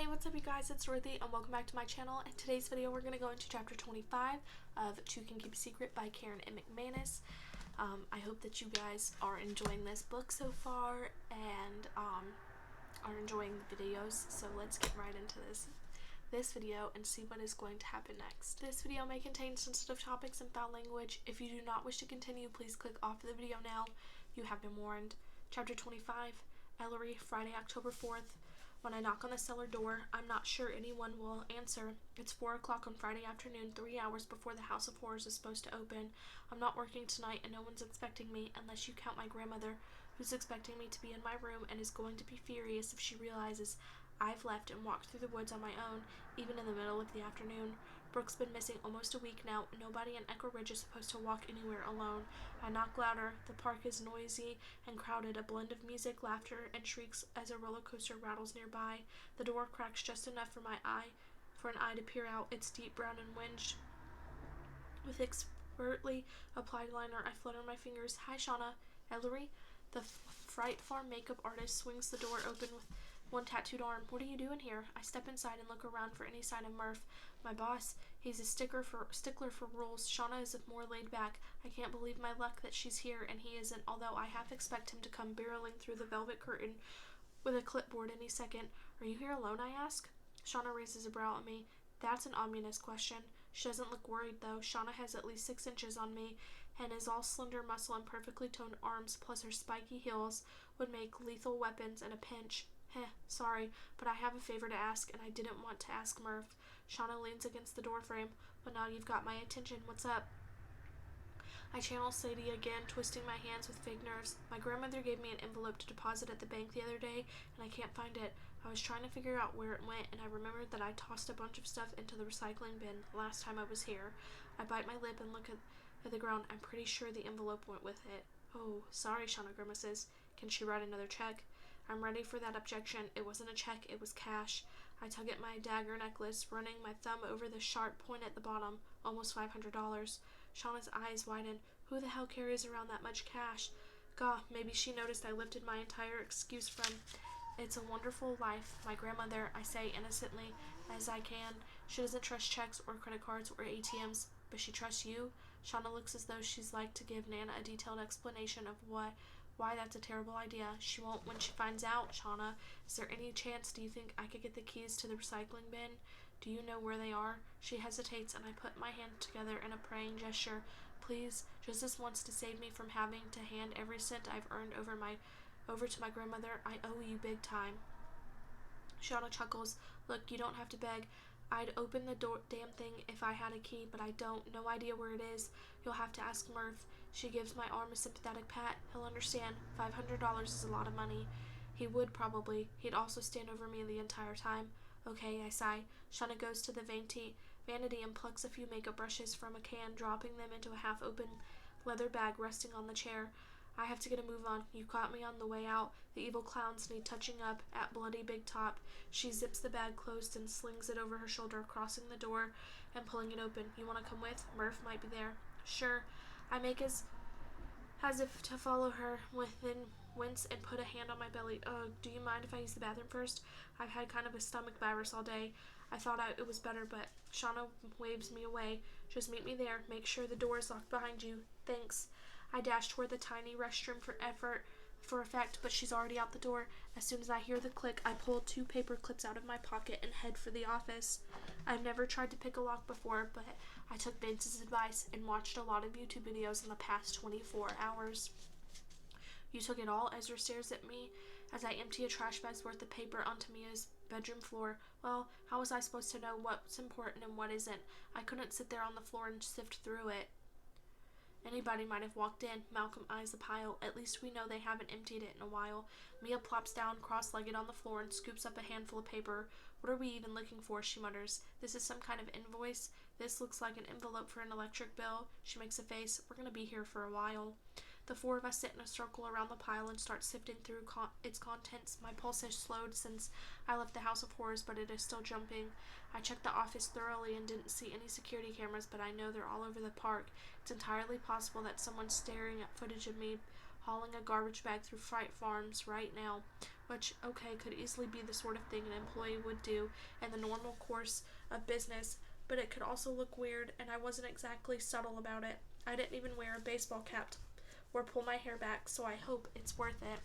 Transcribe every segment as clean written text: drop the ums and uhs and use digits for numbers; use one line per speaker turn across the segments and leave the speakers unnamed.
Hey, what's up you guys, it's Dorothy and welcome back to my channel. In today's video we're going to go into chapter 25 of Two Can Keep a Secret by Karen M. McManus. I hope that you guys are enjoying this book so far and are enjoying the videos, so let's get right into this video and see what is going to happen next. This video may contain sensitive topics and foul language. If you do not wish to continue, please click off the video now. You have been warned. Chapter 25, Ellery, Friday, October 4th. When I knock on the cellar door, I'm not sure anyone will answer. It's 4 o'clock on Friday afternoon, 3 hours before the House of Horrors is supposed to open. I'm not working tonight and no one's expecting me, unless you count my grandmother, who's expecting me to be in my room and is going to be furious if she realizes I've left and walked through the woods on my own, even in the middle of the afternoon. Brooke's been missing almost a week now. Nobody in Echo Ridge is supposed to walk anywhere alone. I knock louder. The park is noisy and crowded, a blend of music, laughter, and shrieks as a roller coaster rattles nearby. The door cracks just enough for an eye to peer out. It's deep brown and winged. With expertly applied liner, I flutter my fingers. Hi, Shauna. Ellery? The Fright Farm makeup artist swings the door open with one tattooed arm. What are you doing here? I step inside and look around for any sign of Murph. My boss, he's a stickler for rules. Shauna is more laid back. I can't believe my luck that she's here and he isn't, although I half expect him to come barreling through the velvet curtain with a clipboard any second. Are you here alone, I ask? Shauna raises a brow at me. That's an ominous question. She doesn't look worried, though. Shauna has at least 6 inches on me, and is all slender muscle and perfectly toned arms, plus her spiky heels would make lethal weapons in a pinch. Sorry, but I have a favor to ask, and I didn't want to ask Murph. Shauna leans against the doorframe. Well, now you've got my attention. What's up? I channel Sadie again, twisting my hands with fake nerves. My grandmother gave me an envelope to deposit at the bank the other day, and I can't find it. I was trying to figure out where it went, and I remembered that I tossed a bunch of stuff into the recycling bin last time I was here. I bite my lip and look at the ground. I'm pretty sure the envelope went with it. Oh, sorry, Shauna grimaces. Can she write another check? I'm ready for that objection. It wasn't a check, it was cash. I tug at my dagger necklace, running my thumb over the sharp point at the bottom. Almost $500. Shauna's eyes widen. Who the hell carries around that much cash? Gah, maybe she noticed I lifted my entire excuse from It's a Wonderful Life. My grandmother, I say innocently as I can. She doesn't trust checks or credit cards or ATMs, but she trusts you? Shauna looks as though she's like to give Nana a detailed explanation of why that's a terrible idea. She won't when she finds out. Shauna, is there any chance, do you think I could get the keys to the recycling bin? Do you know where they are? She hesitates, and I put my hands together in a praying gesture. Please, just this once, to save me from having to hand every cent I've earned over to my grandmother. I owe you big time. Shauna chuckles. Look, you don't have to beg. I'd open the damn thing if I had a key, but I don't. No idea where it is. You'll have to ask Murph. She gives my arm a sympathetic pat. He'll understand. $500 is a lot of money. He would, probably. He'd also stand over me the entire time. Okay, I sigh. Shauna goes to the vanity and plucks a few makeup brushes from a can, dropping them into a half-open leather bag resting on the chair. I have to get a move on. You caught me on the way out. The evil clowns need touching up at Bloody Big Top. She zips the bag closed and slings it over her shoulder, crossing the door and pulling it open. You want to come with? Murph might be there. Sure. I make as if to follow her, then wince and put a hand on my belly. Do you mind if I use the bathroom first? I've had kind of a stomach virus all day. I thought it was better, but Shauna waves me away. Just meet me there. Make sure the door is locked behind you. Thanks. I dash toward the tiny restroom for effect, but she's already out the door. As soon as I hear the click, I pull 2 paper clips out of my pocket and head for the office. I've never tried to pick a lock before, but I took Vince's advice and watched a lot of YouTube videos in the past 24 hours. You took it all? Ezra stares at me as I empty a trash bag's worth of paper onto Mia's bedroom floor. Well, how was I supposed to know what's important and what isn't? I couldn't sit there on the floor and sift through it. Anybody might have walked in. Malcolm eyes the pile. At least we know they haven't emptied it in a while. Mia plops down cross-legged on the floor and scoops up a handful of paper. What are we even looking for? She mutters. This is some kind of invoice. This looks like an envelope for an electric bill. She makes a face. We're going to be here for a while. The 4 of us sit in a circle around the pile and start sifting through its contents. My pulse has slowed since I left the House of Horrors, but it is still jumping. I checked the office thoroughly and didn't see any security cameras, but I know they're all over the park. It's entirely possible that someone's staring at footage of me hauling a garbage bag through Fright Farms right now. which, okay, could easily be the sort of thing an employee would do in the normal course of business, but it could also look weird, and I wasn't exactly subtle about it. I didn't even wear a baseball cap or pull my hair back, so I hope it's worth it.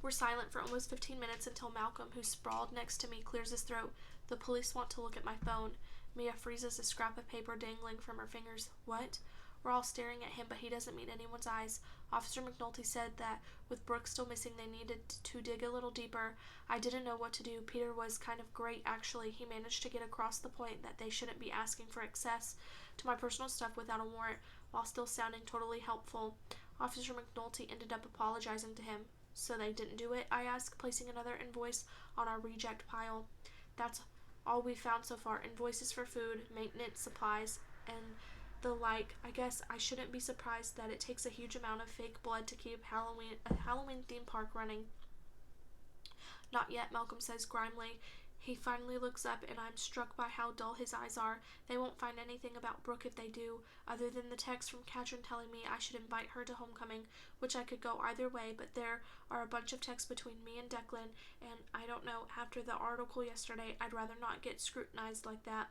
We're silent for almost 15 minutes until Malcolm, who sprawled next to me, clears his throat. The police want to look at my phone. Mia freezes a scrap of paper dangling from her fingers. What? We're all staring at him, but he doesn't meet anyone's eyes. Officer McNulty said that with Brooke still missing, they needed to dig a little deeper. I didn't know what to do. Peter was kind of great, actually. He managed to get across the point that they shouldn't be asking for access to my personal stuff without a warrant, while still sounding totally helpful. Officer McNulty ended up apologizing to him. So they didn't do it? I asked, placing another invoice on our reject pile. That's all we've found so far. Invoices for food, maintenance, supplies, and the like. I guess I shouldn't be surprised that it takes a huge amount of fake blood to keep a Halloween theme park running. Not yet, Malcolm says grimly. He finally looks up, and I'm struck by how dull his eyes are. They won't find anything about Brooke if they do, other than the text from Katrin telling me I should invite her to homecoming, which I could go either way, but there are a bunch of texts between me and Declan, and I don't know, after the article yesterday, I'd rather not get scrutinized like that.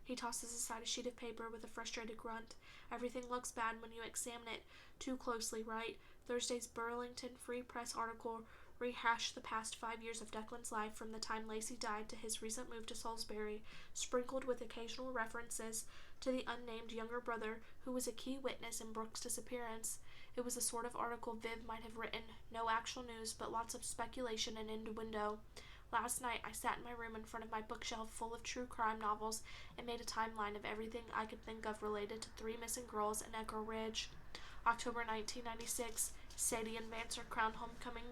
He tosses aside a sheet of paper with a frustrated grunt. Everything looks bad when you examine it too closely, right? Thursday's Burlington Free Press article rehashed the past 5 years of Declan's life from the time Lacey died to his recent move to Salisbury, sprinkled with occasional references to the unnamed younger brother who was a key witness in Brooke's disappearance. It was the sort of article Viv might have written, no actual news, but lots of speculation and innuendo. Last night, I sat in my room in front of my bookshelf full of true crime novels and made a timeline of everything I could think of related to 3 missing girls in Echo Ridge. October 1996, Sadie and Vance are crowned homecoming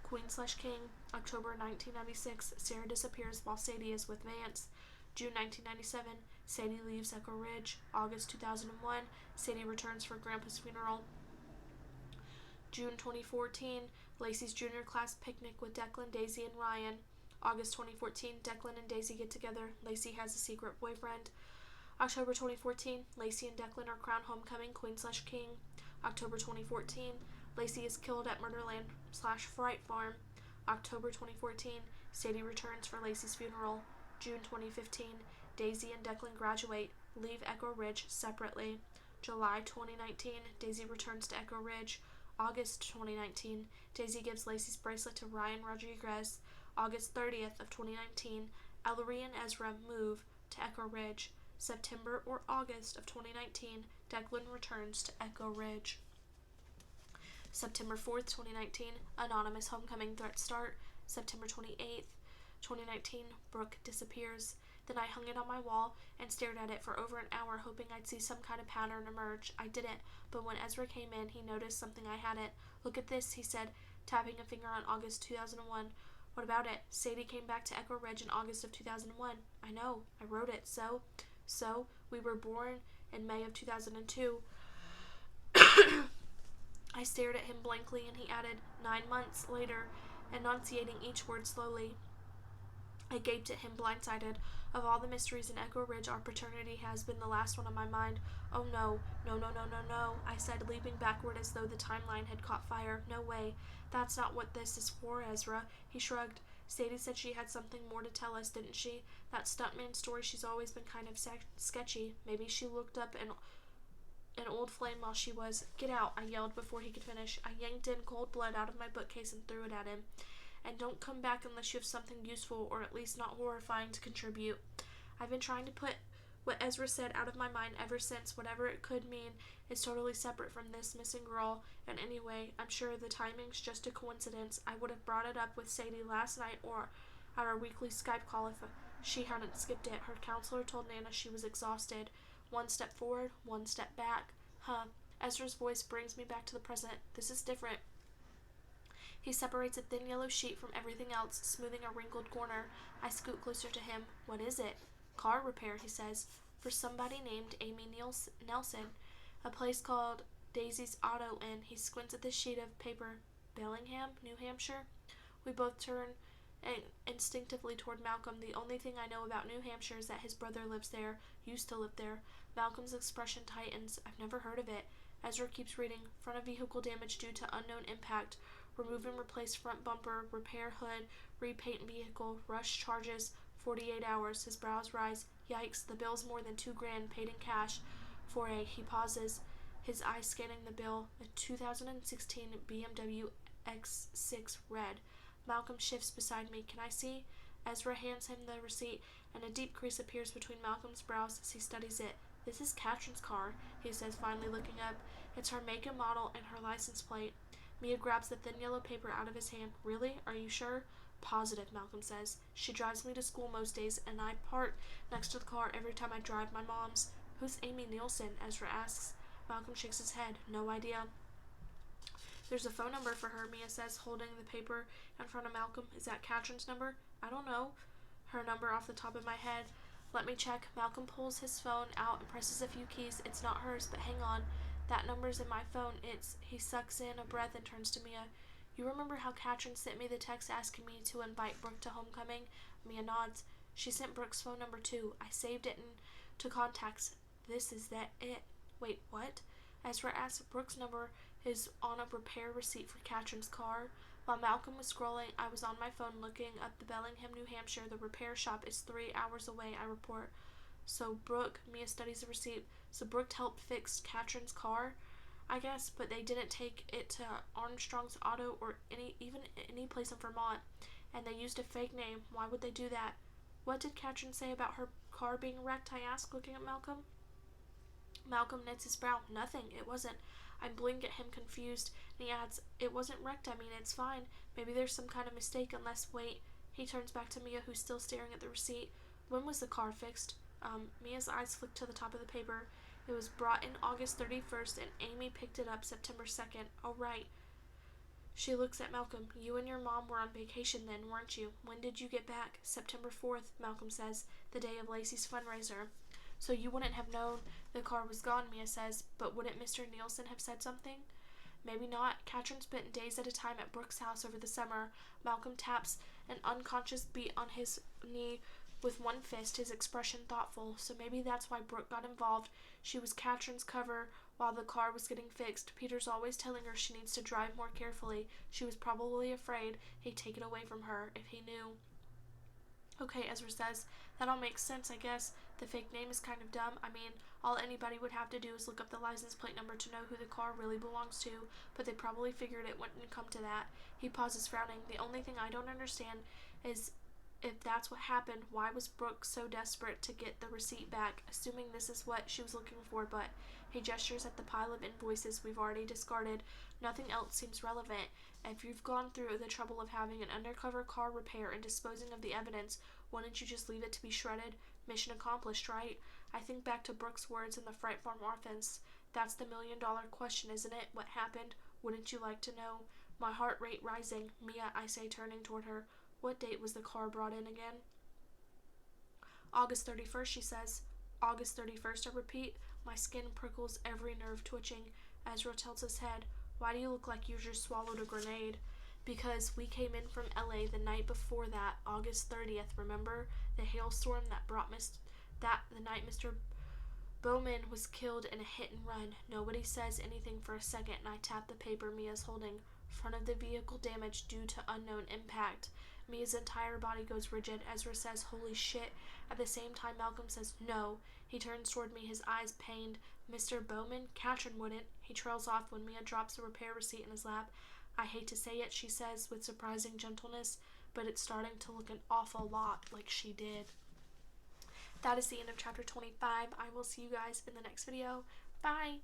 Queen/King. October 1996, Sarah disappears while Sadie is with Vance. June 1997, Sadie leaves Echo Ridge. August 2001, Sadie returns for Grandpa's funeral. June 2014, Lacey's junior class picnic with Declan, Daisy, and Ryan. August 2014, Declan and Daisy get together. Lacey has a secret boyfriend. October 2014, Lacey and Declan are crowned homecoming Queen/King. October 2014, Lacey is killed at Murderland/Fright Farm. October 2014, Sadie returns for Lacey's funeral. June 2015, Daisy and Declan graduate, leave Echo Ridge separately. July 2019, Daisy returns to Echo Ridge. August 2019, Daisy gives Lacey's bracelet to Ryan Rodriguez. August 30th of 2019, Ellery and Ezra move to Echo Ridge. September or August of 2019, Declan returns to Echo Ridge. September 4th, 2019, anonymous homecoming threats start. September 28th, 2019, Brooke disappears. Then I hung it on my wall and stared at it for over an hour, hoping I'd see some kind of pattern emerge. I didn't, but when Ezra came in, he noticed something I hadn't. Look at this, he said, tapping a finger on August 2001. What about it? Sadie came back to Echo Ridge in August of 2001. I know, I wrote it. So, we were born in May of 2002. I stared at him blankly, and he added, 9 months later, enunciating each word slowly. I gaped at him, blindsided. Of all the mysteries in Echo Ridge, our paternity has been the last one on my mind. Oh no, I said, leaping backward as though the timeline had caught fire. No way. That's not what this is for, Ezra. He shrugged. Sadie said she had something more to tell us, didn't she? That stuntman story, she's always been kind of sketchy. Maybe she looked up an old flame while she was... Get out, I yelled before he could finish. I yanked in cold blood out of my bookcase and threw it at him. And don't come back unless you have something useful, or at least not horrifying, to contribute. I've been trying to put what Ezra said out of my mind ever since. Whatever it could mean is totally separate from this missing girl, and anyway, I'm sure the timing's just a coincidence. I would have brought it up with Sadie last night or at our weekly Skype call if she hadn't skipped it. Her counselor told Nana she was exhausted. 1 step forward, 1 step back. Ezra's voice brings me back to the present. This is different. He separates a thin yellow sheet from everything else, smoothing a wrinkled corner. I scoot closer to him. What is it? Car repair, he says. For somebody named Amy Nelson. A place called Daisy's Auto Inn. He squints at the sheet of paper. Bellingham, New Hampshire? We both turn instinctively toward Malcolm. The only thing I know about New Hampshire is that his brother lives there, used to live there. Malcolm's expression tightens. I've never heard of it. Ezra keeps reading. Front of vehicle damage due to unknown impact. remove and replace front bumper, repair hood, repaint vehicle, rush charges, 48 hours. His brows rise. Yikes, the bill's more than $2,000 paid in cash. He pauses, his eyes scanning the bill. A 2016 BMW X6 red. Malcolm shifts beside me. Can I see? Ezra hands him the receipt, and a deep crease appears between Malcolm's brows as he studies it. This is Katrin's car, he says, finally looking up. It's her make and model and her license plate. Mia grabs the thin yellow paper out of his hand. Really? Are you sure? Positive, Malcolm says. She drives me to school most days, and I park next to the car every time I drive my mom's. Who's Amy Nielsen? Ezra asks. Malcolm shakes his head. No idea. There's a phone number for her, Mia says, holding the paper in front of Malcolm. Is that Katrin's number? I don't know. Her number off the top of my head. Let me check. Malcolm pulls his phone out and presses a few keys. It's not hers, but hang on. That number's in my phone. He sucks in a breath and turns to Mia. You remember how Katrin sent me the text asking me to invite Brooke to homecoming? Mia nods. She sent Brooke's phone number too. I saved it to contacts. Is that it? Wait, what? Ezra asks. Brooke's number is on a repair receipt for Katrin's car. While Malcolm was scrolling, I was on my phone looking up the Bellingham, New Hampshire. The repair shop is 3 hours away, I report. So Brooke, Mia studies the receipt. So Brooke helped fix Katrin's car, I guess, but they didn't take it to Armstrong's Auto or any place in Vermont, and they used a fake name. Why would they do that? What did Katrin say about her car being wrecked? I asked, looking at Malcolm. Malcolm knits his brow. Nothing. It wasn't. I blink at him, confused, and he adds, it wasn't wrecked, I mean, it's fine. Maybe there's some kind of mistake unless, wait. He turns back to Mia, who's still staring at the receipt. When was the car fixed? Mia's eyes flick to the top of the paper. It was brought in August 31st, and Amy picked it up September 2nd. Oh, right. She looks at Malcolm. You and your mom were on vacation then, weren't you? When did you get back? September 4th, Malcolm says, the day of Lacey's fundraiser. So you wouldn't have known the car was gone, Mia says, but wouldn't Mr. Nielsen have said something? Maybe not. Katrin spent days at a time at Brooke's house over the summer. Malcolm taps an unconscious beat on his knee with one fist, his expression thoughtful. So maybe that's why Brooke got involved. She was Katrin's cover while the car was getting fixed. Peter's always telling her she needs to drive more carefully. She was probably afraid he'd take it away from her if he knew. Okay, Ezra says. That all makes sense, I guess. The fake name is kind of dumb. I mean, all anybody would have to do is look up the license plate number to know who the car really belongs to, but they probably figured it wouldn't come to that. He pauses, frowning. The only thing I don't understand is if that's what happened, why was Brooke so desperate to get the receipt back, assuming this is what she was looking for, but he gestures at the pile of invoices we've already discarded. Nothing else seems relevant. If you've gone through the trouble of having an undercover car repair and disposing of the evidence, wouldn't you just leave it to be shredded? Mission accomplished, right? I think back to Brooke's words in the Fright Farm offense. That's the million-dollar question, isn't it? What happened? Wouldn't you like to know? My heart rate rising. Mia, I say, turning toward her. What date was the car brought in again? August 31st, she says. August 31st, I repeat. My skin prickles, every nerve twitching. Ezra tilts his head. Why do you look like you just swallowed a grenade? Because we came in from LA the night before that, August 30th, remember? The hailstorm that brought the night Mr. Bowman was killed in a hit and run. Nobody says anything for a second, and I tap the paper Mia's holding. Front of the vehicle damaged due to unknown impact. Mia's entire body goes rigid. Ezra says, holy shit. At the same time, Malcolm says, no. He turns toward me, his eyes pained. Mr. Bowman? Katrin wouldn't. He trails off when Mia drops the repair receipt in his lap. I hate to say it, she says with surprising gentleness, but it's starting to look an awful lot like she did. That is the end of chapter 25. I will see you guys in the next video. Bye!